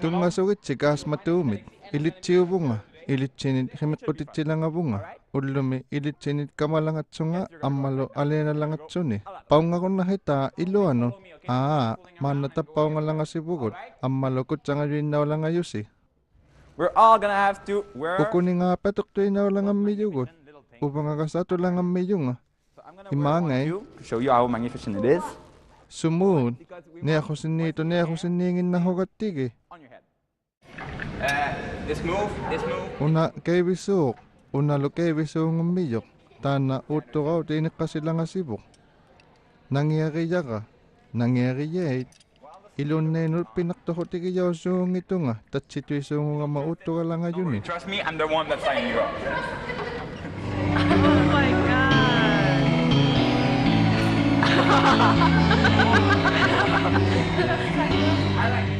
Tungasugit sikas matumit. Ilitsiyubunga. Ilitsinit himikutitsilangabunga. Ullumi ilitsinit kamalangatsunga ammalo aleenalangatsuni. Paungakonnahita iluano. Manatapaunga langasibukut. Ammalo kutsangayuinnaulangayusi. We're all gonna have to wear. Ukuninga patuktuinaulangammiyugut. Upangakasatulangammiyunga. Imangay. Show you how magnificent it is. Sumud. Neakusinito neakusiningin na hugatigi. On your head. This move. Una kebisuk. Una lo kebisuk ngumiyok. Tana utukaw tinikasilangasibuk. Nangyariyaka. Nangyariyait. Ilon nenut pinaktohotigi yaw sung ito nga. Tatsitoy sung nga mauto ka lang ngayon eh. Trust me, I'm the one that's signing you up. Oh my God!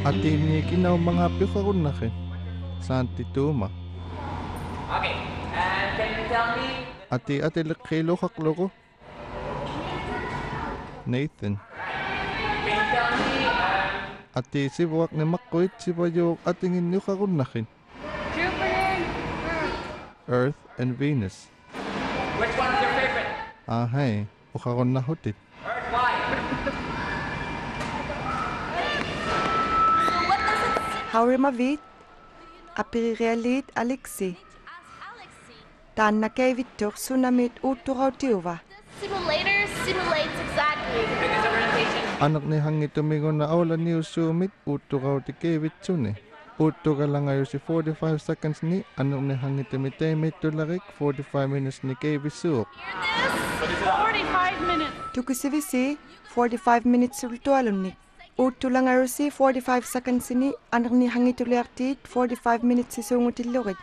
Ati ni kinaw mga pikakon na kin. Santi tuma. Okay, and can you tell me? Ati lakilo kaklo ko. Nathan. Can you tell me? Ati si buwak ni Makoit si Bayok atingin niyo kakunakin. Jupiter! Earth and Venus. Which one is your favorite? Ahay, ukakon na hutit. Earth, why? Haurimavit, apirirealit Alexi. Tanna kevittor sunamit uturautiuva. Simulator simulates exactly. It is a presentation. Anak ni hangi tumingon na awla ni usumit utukaw ti kevit suni. Uto ka lang ngayon si 45 seconds ni anak ni hangi tumitemit tularik 45 minutes ni kevit suok. 45 minutes. Tukusivisi 45 minutes ultualunnik. Utulang arusi 45 seconds ni anak ni hangi tuliartit 45 minutes si sungutilurit.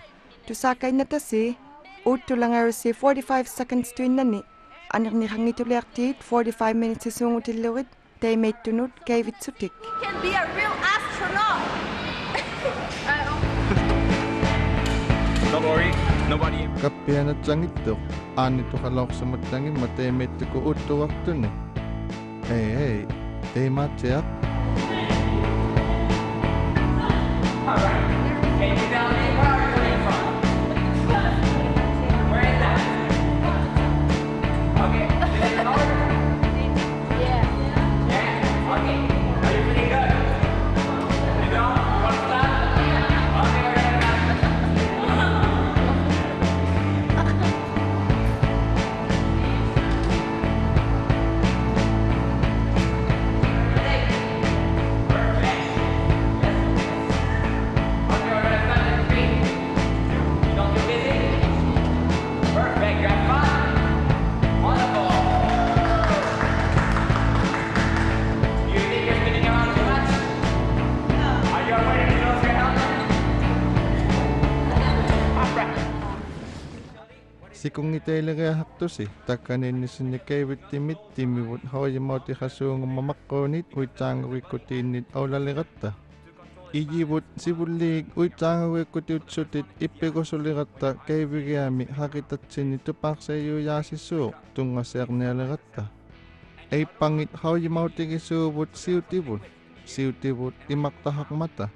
Tusakay natasi utulang arusi 45 seconds tuinani. Anak ni hangi tuliartit 45 minutes si sungutilurit. Teimeit tunut kevit sutik. You can be a real astronaut. Don't worry, nobody. Kapian at sang ito. Anito kalawak sa matangin matemet ko uto wakto ni. Hey, tematyak. Alright. Can you tell me where are you coming from? Where is that? Okay. Is it north? Yeah. Yeah. Okay. Are you feeling good? You know? Want to start? Okay, we're gonna Si kung itailagay hakto si takanin ni sinya kevit timit timiwot hawayi mauti hasung mamakkonit uitang wikutinit awlaliratta. Ijibut si bulig uitang wikutit sutit ipego suliratta kevigiami hakitat sinitupak sa iyo yasiso tunga serneliratta. Ay pangit hawayi mauti kisubut siutibut imaktahak mata.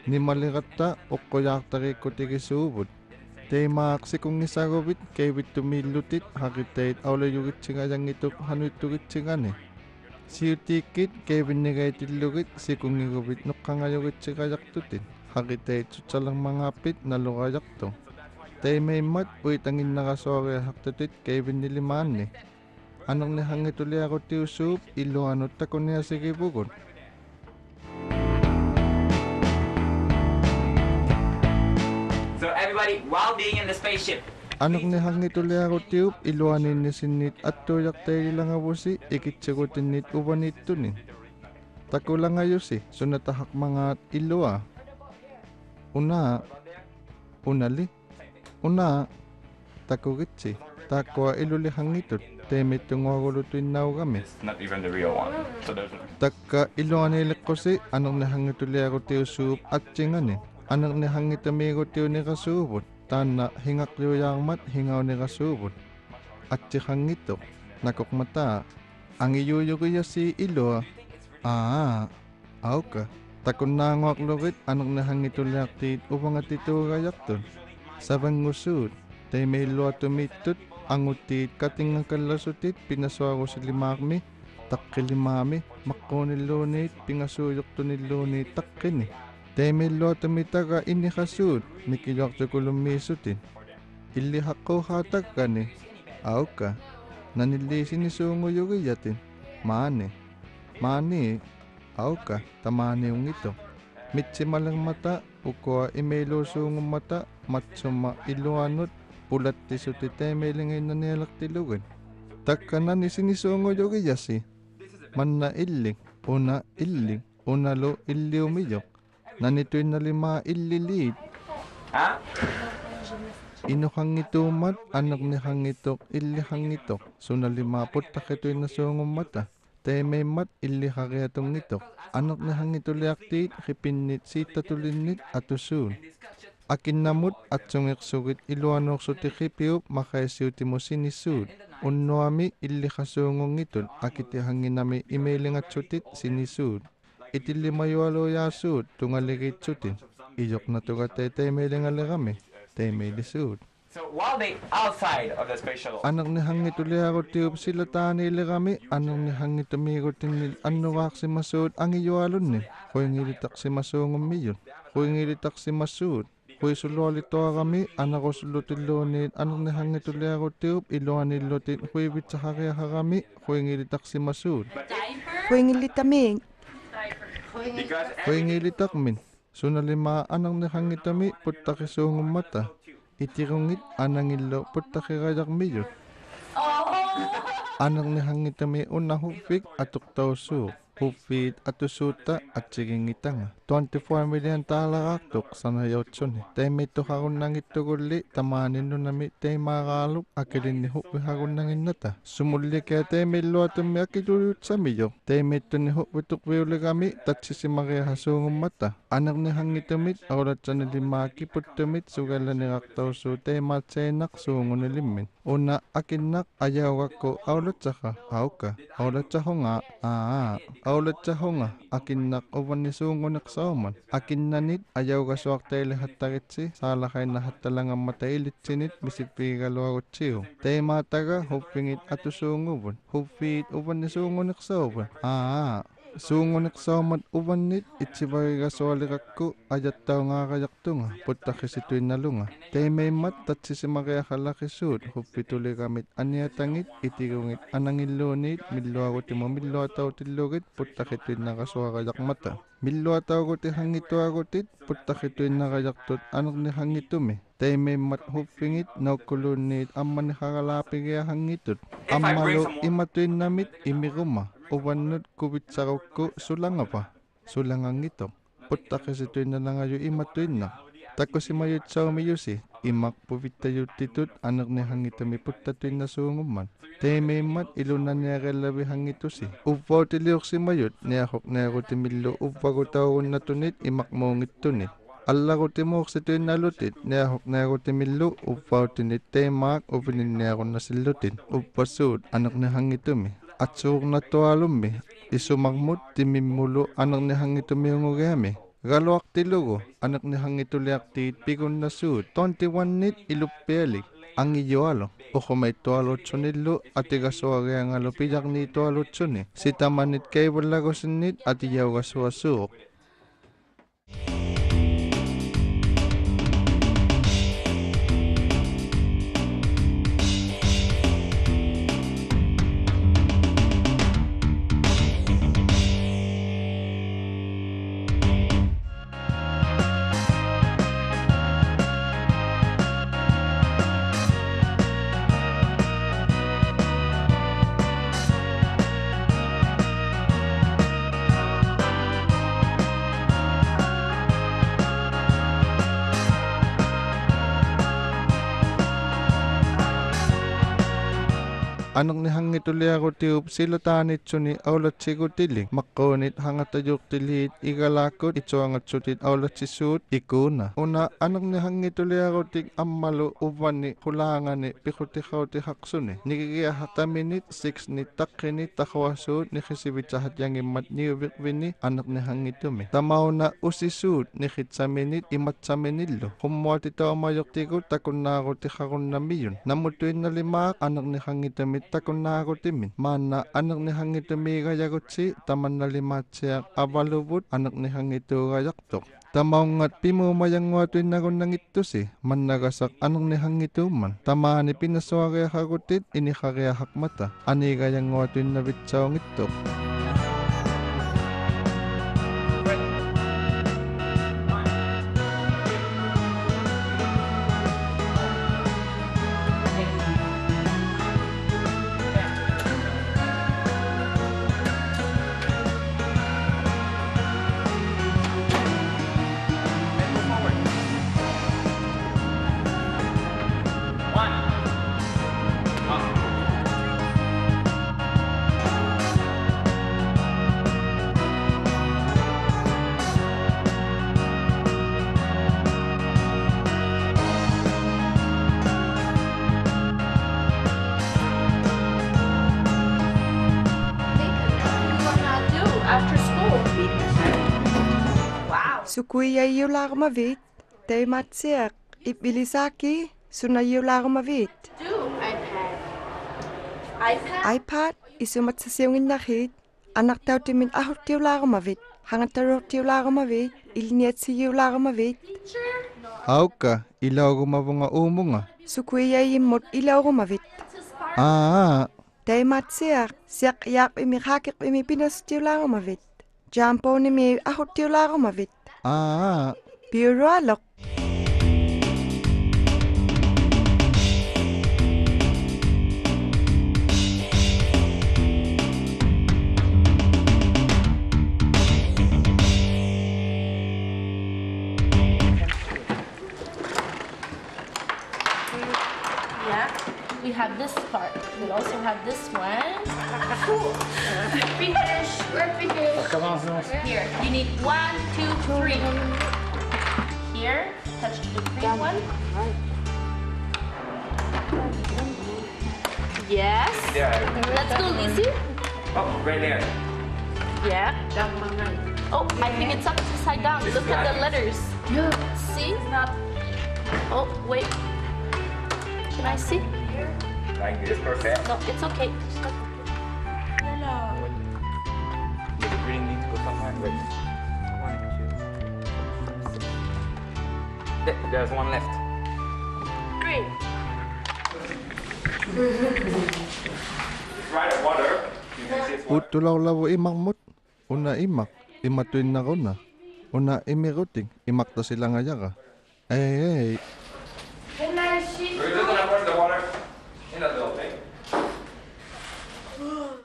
Ni maliratta o koyaktari kuti kisubut. Temak si kung isagobit kevit tumilutit hakitait awlayugit singayang ituk hanuitugit singane. Si utikit kevin nigay tilugit si kung igobit nukangayugit singayak tutin hakitait sutsalang mangapit na lukayak to. Tay may mat uitangin nakasore haktutit kevin niliman ni. Anong nihangituli ako tiusup iluanot tako niya sige bugon. So everybody, while being in the spaceship, Anok ni hangituli ako tiup iluanin ni sinit at tuyak tayo lang abusi ikitsigutin nit uban ito nin. Tako lang ayusi sunatahak mga ilua. Unali. Takugitsi. Takwa iluli hangitot. Temit tungwagulutuin na kami. it's not even the real one. So there's Taka iluan ilik ko si anong ni hangituli ako tiyo sup at tsinganin. Anong ni hangitami ko tiyo ni kasubot. Tana hingak liyo yang mat hingaw ni kasubot. At tsikang ito. Nakukmata. Ang iyuyo ko si ilo. Ka. Takon nangok lugit anak na hangituliak tit upang at ito gayakton. Sabang ngusud, tay may luwa tumitut, ang utit kating ang kalasutit, pinaswaro si limakmi, takkilimami, makonilunit, pingasuyok to nilunit, takkini. Tay may luwa tumitaga inikasud, mikilak to kulumisutin. Ilihak ko hatag ka ni, aw ka, nanilisin ni sungo yugiyatin, mani, aw ka, tamani yung ito. Mitsi malang mata, ukwa imelo sungo mata, matsuma iluanot, pulat tisuti temelingay na nilak tilugan. Takka na ni sinisungo yugiyasi, man na illing, una lo illi umiyok, nanito'y na lima illilid. Ha? Ino hangitumat, anak ni hangitok, illi hangitok, sunalimapot takito'y nasungong mata. Teme mat illi hakiatong nitok, anak ni hangituliaktit, hipinit sita tulinit atusun. Akin namut at sungik-sugit iluanok suti hipiup, makaisiuti mo sinisud. Unnoami illi kasungong itod, akiti hangin nami emailing at sutit sinisud. Itili mayualo yasud, tungaligit sutin. Iyok na tugatay temailing aligami, temailisud. So while they outside of the space shuttle, Anak ni hangit uliakot tiup sila tani iligami, anak ni hangit umigot tinil anuwak si masud ang iyualon ni. Kuy ngilitak si masungong miyon, kuy ngilitak si masud. Kuy sulolito kami, anak ko sulutilonit, anak ni hangit uliakot tiup, iluan nilotin, kuy bitsahakya kami, kuy ngilitak si masud. Huwag ngilitamig. because Kuy ngilitak min, sunalima anak ni hangit ami, putakisungong mata. Itirungit anang ilo putakirayak miyon. Anak ni hangit ami una hupik atuk tausu. Hupit atusuta at sigingitanga. 24 million talaraktok sana yotson. Tay may tuharun nang ituguli, tamanin nun nami tay makaluk, akilin ni hupi harun nang inata. Sumuli kaya tay may luwatong may akiluyot sa miyo. Tay may to ni hupi tukwiuli kami, tatsi si Maria hasungong mata. Anak ni hangit amit, aulat sa nalimaki putumit, sugala ni raktausu, tay matsenak sungo nilimin. Una akinak ayaw ako, aulat sa ka, aulat sa ho nga, aulat sa ho nga, akinak uwan ni sungo naksauman. Akin nanit, ayaw ka suwak tayo lahat takitsi, sala kay nahat talang ang matailit sinit, bisipiga luwakot siyo. Tayo mataga, hupingit atusungubon, hupit uwan ni sungo naksauman. Sungo naksauman uwan nit, itsibay ka suwalikak ko, ayat tao nga kayak tunga, puta kisituin na lunga. Tayo may mat, tatsi si Maria kalakisud, hupituli kamit aniatangit, itigungit anangilunit, miluwa ko mo miluwa tao tilugit, puta kituin na kasuwa kayak mata. Miluwa tao ko ti hangito agotit, puta kituin na kayak tot, anak ni hangitumi. Tayo may mat hupingit, naukulunit, amma ni kakalapi kaya hangitot. Amalo imatuin namit, imiruma. Uwanod kubit sa ko sulang pa. Sulang ang ito. Puta kasi tuin na lang ayo imatuin na. Tako si mayot sa umiyusi. Imak puvit tayo titut anak ni hangito mi puta tuin na sunguman. Teme mat ilunan niya kalabi hangito si. Upaw tiliok si mayot. Niyahok na ako timilo upa ko taon na tunit imak mongit tunit. Allah ko timok si tuin na lutit. Niyahok na ako timilo upaw tinit temak upinin niya ako na silutin. Upasud anak ni hangito mi. At suok na to alummi, isumagmut timimulo anak ni hangito miyungugami. Galwak tilugo, anak ni hangito liak tit pigon na suit, 21 nit ilupelik. Ang iyoalo, o may to alotsunilo at igasoage ang alupiyak ni to alotsuni. Si tamanit kay wala ko sinit at iyaw gaswasuk. Anong ni hangituliako tiup silotanit suni aulatsikutilin. Makkonit hangatayuktilit igalakot itsuangatsutit aulatsisut ikuna. Una anong ni hangituliako tik ammalu uvani kulangani pikutikauti haksuni. Nikikia hataminit 6 ni takkini takwasut ni kisibitsahat yangimmat niuvikvini anok ni hangitumi. Tamauna usisut ni kitsaminit imatsaminillo. Hummuati taumayoktiku takunnaako tikhakunnamiyun. Namutuin na limaak anok ni hangitumi takunnaako timin. Mana anok ni hangitumi gayagutsi taman na limatsiak avalubut anok ni hangitu gayaktok. Tamaungat pimumayangwatuin na kung nangitusi, man nagasak anong ni hangituman. Tamaani pinaswagaya hakutit, inikagaya hakmata, anigayangwatuin na bitsaong itok. After school. Wow. Sukuya yularmavit. Tay matsiak. Ipilisaki. Sunayularmavit. Do iPad. iPad? iPad. Isumatsasiyongin nakit. Anak daw timin ahot yularmavit. Hangatarot yularmavit. Ilniat si yularmavit. Teacher? Auka, ilaw gumabunga umunga. Sukuya yimot ilawrmavit. Tay matsiak. Siak yak imikakik imipinas yularmavit. Jampo ni mi ahot yularmavit. Biro alok. Yeah. We have this part. We also have this one. Cool. Finish. We're finished. Here. You need 1, 2, 3. Here. Touch the green one. Yes. Yeah. Let's go, Lizzie. Oh, right there. Yeah. Oh, I think it's upside down. Look at the letters. Yeah. See? Oh, wait. Can I see? Like this, perfect. No, it's okay. You really need to go somewhere. Wait. One, two. There's one left. Green. Try the water. You can see it's water. Utulaw-lawo imangmut. Una imak, imatuin na ko na. Una imiruting, imakta sila nga yaka. Hey. We're just gonna pour the water in the little thing.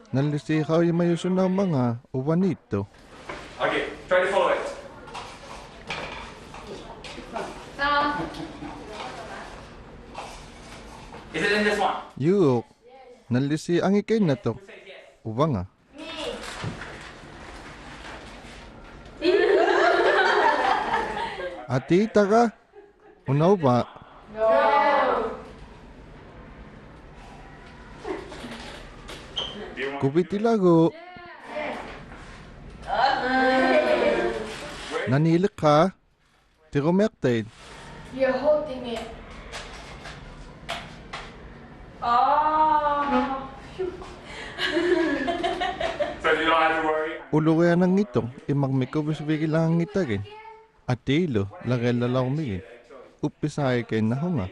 Nalisikaw yung mayusun ng mga uwanito. Okay, try to follow it. Is it in this one? Yuk, nalisi ang ikay na to. Uwa nga. Atita ka? Unaw ba? Kupitilago. Nanilik ka? Tirumertain. You're holding it. So you don't have to worry. Uluya ng itong, imagmiko bisbigi lang ang itagin. Atilo, lagay-lalaw migin. Upisay kay na hunga.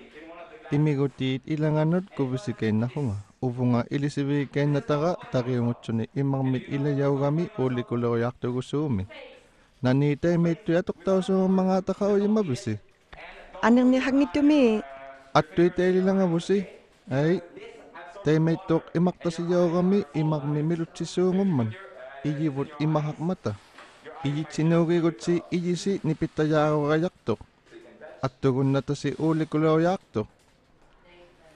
Imigotit ilanganod ko bisikay na hunga. Upo nga ilisibi kay na taga, takiyungutso ni imagmit ilayaw kami, uli ko lakoyak to gusumi. Nanitay may tuyatok tao sa mga takao yung mabisi. Anong ni hangitumi? At tuitay lang nga busi. Ay, tay may tok imakta siyaw kami, imagmimilot si sungom man. Iyibot imahak mata. Iyit sinugi ko si iyisi ni pitaya ako kayaktok. At tugon na ta si uli ko lakoyak to.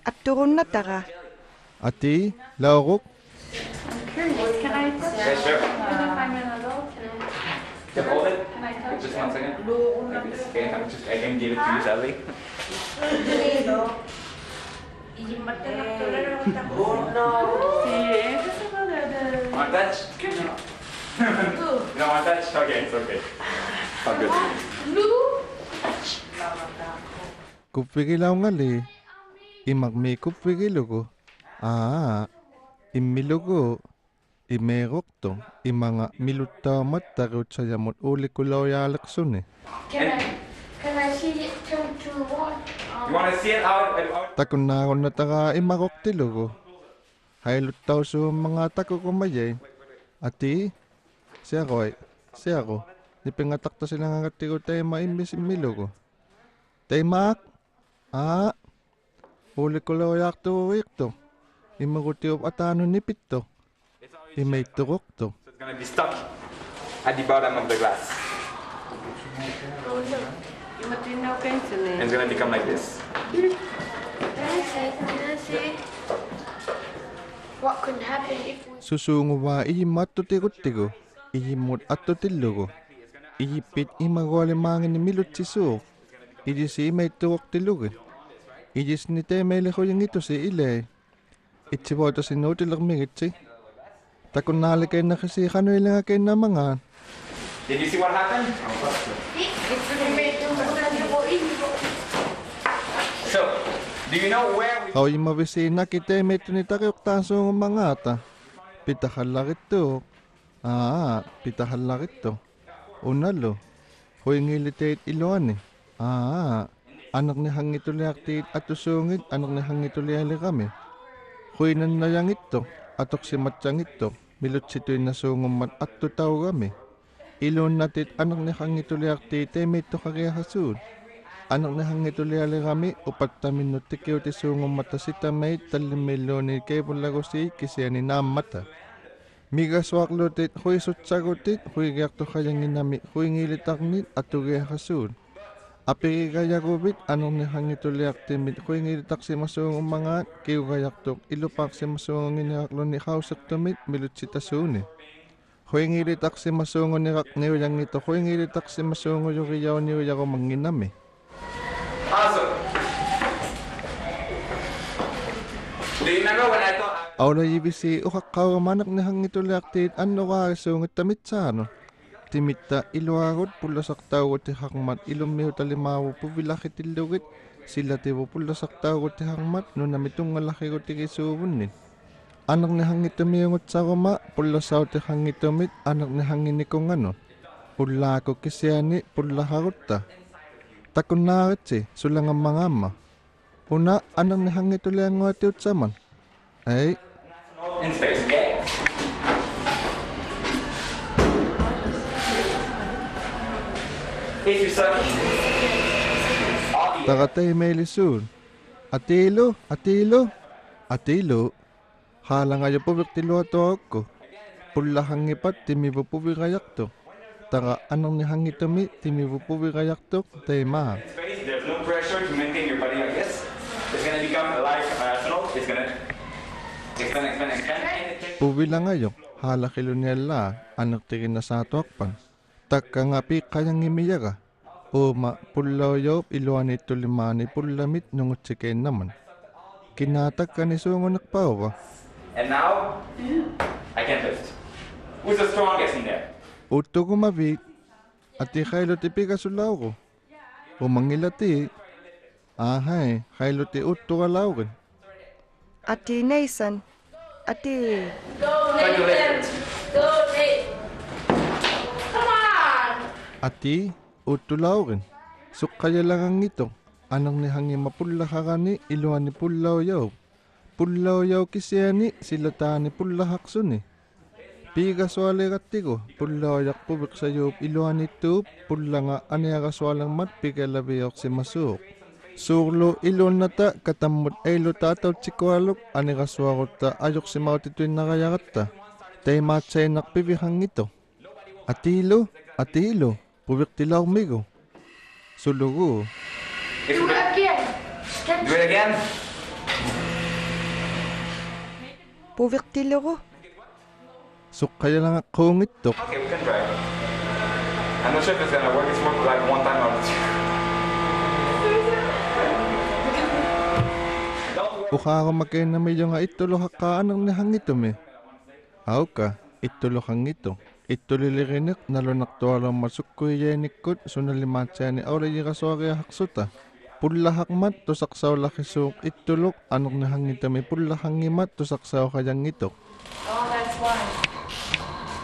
At turun na tara. Ati, lauruk. Curious, can I touch Yeah, sure. if I'm in a little? Can hold it? Can I touch Just 1 second. Like this. Okay, I can give it to you, Sally. Sí, ese es uno de... Want touch? No, want touch? Okay, it's okay. All good. Kuppigilaw ngali. Imagmi kuppigilugo. Immilugo. Imerokto. Imanga miluttamat tarutsayamut ulikulaw yalaksuni. Can I see it to what? You want to see it out? Takunakon na taka imaroktilugo. Hayluttaw su mga takukumayay. Ati, siya ko. Nipingatakta sila nga katigo tayo maimbis imilugo. Tayo maak. Ulikulaw yakto wikto. Imagutiop atano nipito. Imay turokto. So it's going to be stuck at the bottom of the glass. And it's going to become like this. Can I see? What could happen if we... Susungo wa iyimatto tigo. Iyimut atto tilugo. Iyipit imagole mangin ni milut sisu. Iyis imay turok tilugo. Iyis ni te may leho yung ito si ilay. Itsiboto si no tilag mingit. Takon nali kayo na kasi kano ilang kayo na mga. Did you see what happened? So, do you know where we... Kau yung mabisina kita may tunitakayok taso ng mga ata. Pitahalak ito. Pitahalak ito. Unalo. Hoy ngilitate iluan eh. Anak ni hangituloy aktit at usungit. Anak ni hangituloy kami. Hoy nanayang ito. Atok si matsyang ito. Milot sito'y nasungumat at tutaw kami. Ilon natit anak ni hangituloy aktit may ito kakayahasun. Anak na hangituloy kami, upat na minuti kayo ti sungong mata si tamay, talimelo ni kayo pulago si kisya ni namata. Migaswak lutit, huy sutsagutit, huy gakto kayang inami, huy ngilitaknit at tugay kasun. Api kaya kubit, anong ni hangituloy aktimit, huy ngilitak si masungong mga, kayo gayaktok, ilupak si masungong inaklo ni hausak tumit, milut si tasuni. Huy ngilitak si masungong ni kakniw yang nito, huy ngilitak si masungong yung riyaw niyo yako manginami. Awesome. Do you remember when I thought... Aula ibisi ukakaw manak ni hangituloy aktit, ano ka sungit tamit sa ano? Timita iluagot pulasak tawgot ti hakmat ilumiho talimawo pubilakit ilugit sila tibo pulasak tawgot ti hakmat no namitong ngalaki ko ti kisubun nin. Anak ni hangit tumiyungot sa kuma pulasaw ti hangit tumit anak ni hangin ni kong ano. Pulako kisyani pulahagot ta. Takon nakit si sulang ang mga ama. Una anak ni hangit ulit ang ngatiut saman. Ay. In space, okay? If you suck... Takatay may lisun. Atilo. Halang ayo po tilo ato ako. Pula hangipat timibo po kayak to. Taka anong ni hangit tumi timibo po kayak to. Tema. In space, there's no pressure to maintain your body like this. It's gonna become alive, astronaut. It's gonna expand. Puwi lang ayo. Hala kilonyela. Anak tingin na sa ato akpan. Taka nga pi kayang imiyaga. O ma pulaw yaw iluan ito limani pulamit nung utsikin naman. Kinatag ka ni sungo nakpawa. And now, I can lift. Who's the strongest in there? Uto ko mabit. At ikaylo ti pikasulaw ko. Umangilati. Ahay, kaylo ti uto kalaw ko. Ati Nathan. Ati. Try to lift it. Come on! Ati, uto law ko. Sukaya lang ang ito. Anang ni hangi mapula kakani iluan ni pulaw yaw. Pulaw yaw kisyani sila ta ni pula haksun eh. Piga swale katiko. Pulaw yak pubik sa yup iluan ni tup. Pula nga aniya kaswalang mat piga labiyok si masuk. Surlo ilon na ta katamot ay lo tataw tsikwalok. Ani kaswakot ta ayok si mautituin na kayakat ta. Tay matsay nakpibihang ito. Atilo. Pubik tilaw migo. Sulugo. Do it again. Do it again. Puvirtillugu. Sukkaya lang akong ito. Okay, we can try. I'm not sure if it's gonna work. It's more like one time out of two. Uka ako magkain na medyo nga itulo hakaan ang nahangito me. Aw ka, itulo hang ito. Itulo lirinik nalunak to alam masukkuy yenikot sunalimatsa ni aula yi kaswari haksuta. Pulla hakmat to saksaw lakisuk itulok anok nahangito me pulla hangimat to saksaw kayang ito. Oh, that's one.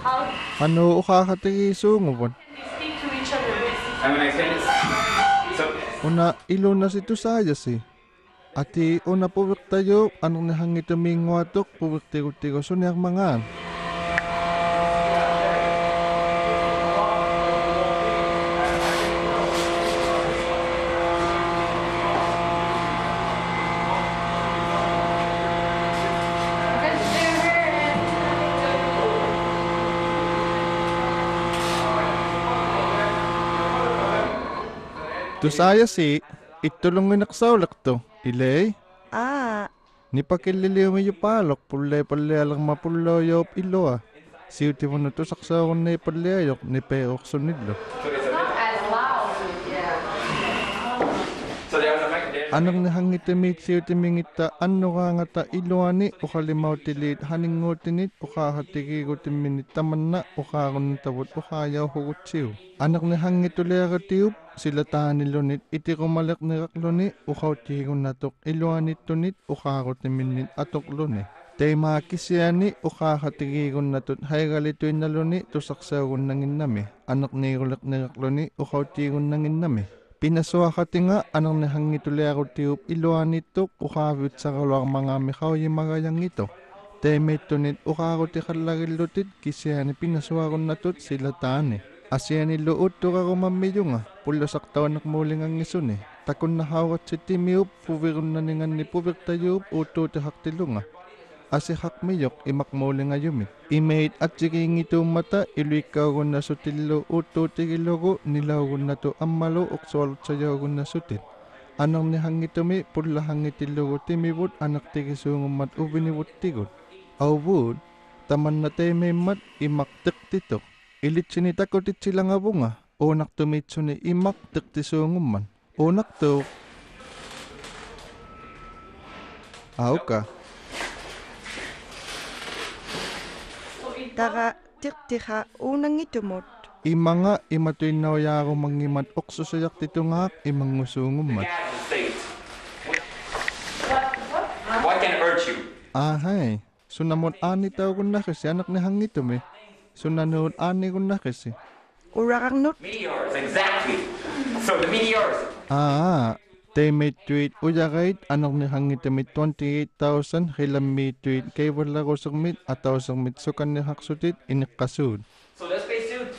How Ano uka katigi sungubon? they speak to each other? I'm gonna explain this. So, Una ilo na si Tusaya si. Ati una puwik tayo anok nahangito mingwatok puwik tigo-tigo sunyak mangan. Tusaya si itulong naksaulak to. Ilay, Ah, nipakililiw mo yung palok, pulay-pulay alang mapulay ilo ah. Siuti mo na to saksaw na ipalayok, ni peok sunidlo. As loud. so there's a mic there. Anong nahangit mit siuti mingita, ano ka nga ta iluani, o kalimaw tilit, haningutinit, o kahatigi ko timinit, taman na, o kakon tawot, o kayaw hugot siyo. Anak nahangit ulit ka tiyup, sila tahan nilunit, iti kumalak ni kakluni, ukaw tigon natok, iluanit tunit, ukakot ni minit atok luni. Tay makisiyani, ukakatigigon natot, hay galitoy na luni, tusaksagon nangin nami. Anak ni kulak ni kakluni, ukaw tigon nangin nami. Pinaswa ka tinga, anong nahangit ulit ako tiyup, iluanit tok, ukawit sa kalwak mga mikaw yung magayang ito. Tay may tunit, ukakot ikalagil lutit, kisiyani pinaswa ko natot, sila tahan Asya ni luot to ka kumamidyo nga, pulo saktaw anak muling ang isun Takon na hawat si Timiup, puvirun na ningan ni Puvir tayup, uto ti haktilo nga. Asi hakmiyok, imak muling ayumi. Imait at siking ito mata, iluikaw ko na sutilo, uto ti kilogo, nilaw ko na to amalo, uksualot sayaw ko na sutit. Anong ni hangitumi, pula hangitilogo timibut, anak ti kisungum mat ubiniwut tigot. Awud, taman na tayo may mat, imak tiktito. Ilit sinita ko tit sila nga bunga. Onak tumitso ni imak tiktisungum man. Onak to. Aw ka. tara tiktika unang itumot. Ima nga imatoy na yaro mangimat okso sayak tito nga imang ngusungum man. Yeah, the States. What can hurt you? Ahay. Sunamon ani tao ko na kasi anak ni hangito me. Sunanoon ani ko na kasi. Urakang not. Meteors, exactly. So the meteors. They may tweet uyakait anok ni hangito me 28,000 hilam may tweet kay wala ko sumit ataw sumit sukan ni haksutit inikasud. So the spacesuit.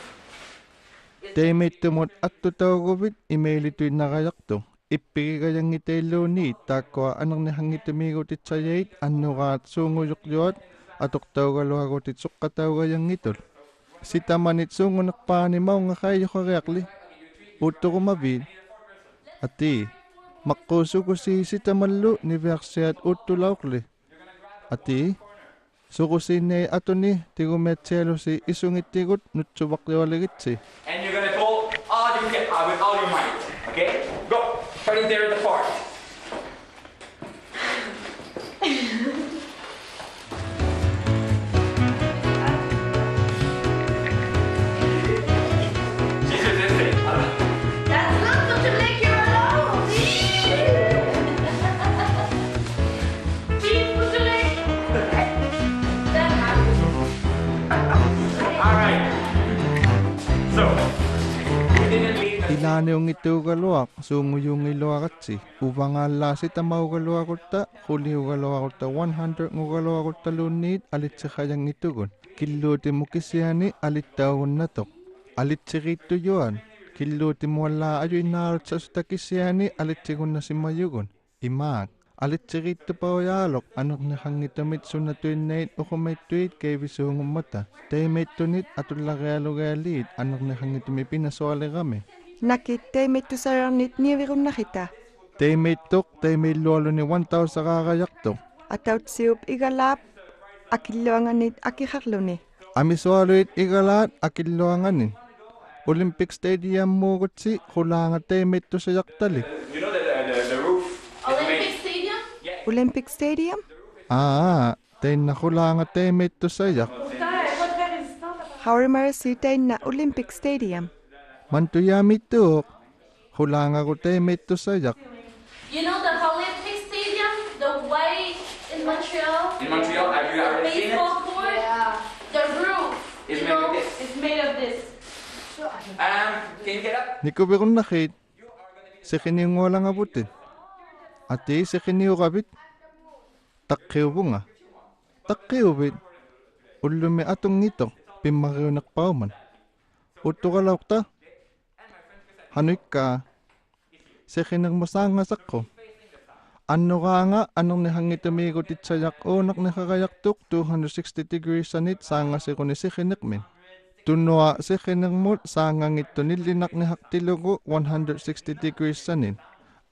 They may tumot at tutaw ko bit email tweet na kayak to. Ipiki kayang itelo ni takwa anok ni hangito me ko tit sayait ano ka sunguyok yot atok taw kalo ako tit sukataw kayang itol. Si tamanit sungo nakpani mau nga kayo karyakli. Uto ko mabid. Ati, makuso ko si tamanlo ni versi at uto laukli. Ati, suko si ne ato ni tigo metselo si isungit tigot nutsubak liwaligit si. And you're gonna pull all you get with all your might. Okay? Go. Starting there at the part. She's resisting. That's not such a leg you're alone. Please put your leg. That happens. All right. So we didn't leave the Ilane yung ito kaluak, sungo yung iluakat si. Upang ala si tamaw kaluakot ta, huli yung kaluakot ta 100 ng kaluakot ta lunit, alit sa kayang itugon. Kiluti mo kisiyani, alit taon na to. Alit si Rito yuan. Kiluti mo wala ayo inarot sa suta kisiyani, alit si na si Mayugon. Imak. Alit si Rito pa o yalok, anok na hangitamit na tuinait o kumay tuit kay bisungong mata. Tayo may tunit at ulagayalo-gayalit, anok na hangitamit pinaswali kami. Nakit tay may tusaranit niwirum nakita. Tayo may tok, tayo may lolo ni 1,000 kakayak to. Ataw siup igalap. akilluanganit akiharluni. Amisualuit ikalaat akilluanganin. Olympic Stadium muukutsi khulaanga teemittu sajaktali. You know the roof is Olympic made. Stadium? Olympic Stadium? Teinna khulaanga teemittu sajak. Haurimari teinna Olympic Stadium. Mantuyamittuuq. Khulaanga ku teemittu sajak. You know the Olympic Stadium? The white in Montreal? In Montreal, have you The ever seen it? baseball court? The roof. It's you made know, of this. it's made of this. Can you get up? Nikubirun nakit. Sikiningolang abutin. Ati sikiniukabit. Takkiubunga. Takkiubit. Ulumi atong ito. Pimariunak pauman. Utukalawak ta. Hanoy ka. Sikinang masangas ako. Ano ka nga, anong nihangit umigot itsayak onak nakakayaktuk 260 degrees sanit sangas ako ni sikinak min. Tunwa sikinang mut sangang ito nilinak ni haktilugo 160 degrees sanin.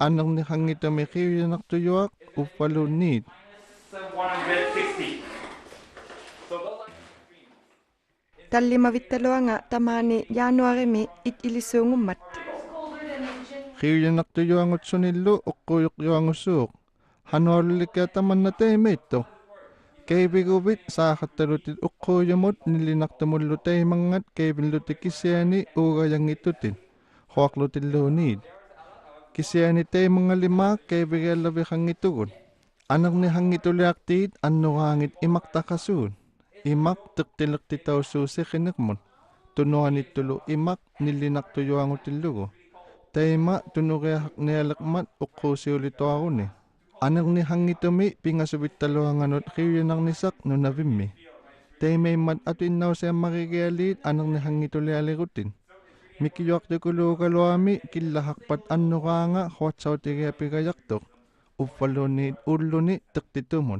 Anong nihangit umikiyanak tuyuak upalunid. 160. So those are Tallimavittaluanga tamani Januarimi it ilisungummat. Kiyanak tuyuang utsunillo ukuyuk yuang usuk. Hanualulik taman na temeito. Kaibigubit sa katalutit ukuyamot nilinak tamullo tay mangat kaibinluti kisyani ugayang itutin. Huaklutin lunid. Kisyani tay mga lima kaibigalabi hang itugun. Anak ni hang ituliaktit ano hangit imak takasun. Imak tuktilak titaw susi kinakmon. Tunuan itulo imak nilinak tuyuang utilugo. Tayma tunugayahak ni alakmat ukusi ulito ako ni. Anak ni hangitumi pingasubit taluhangan at kiyanang nisak no navimi. Taymay mat ato inaw siya makikialit anak ni hangituli alikutin. Mikiyok di kulo kaluami kilahakpat ano ka nga huwat sa utigay pigayaktok. Upalunit ulunit taktitumon.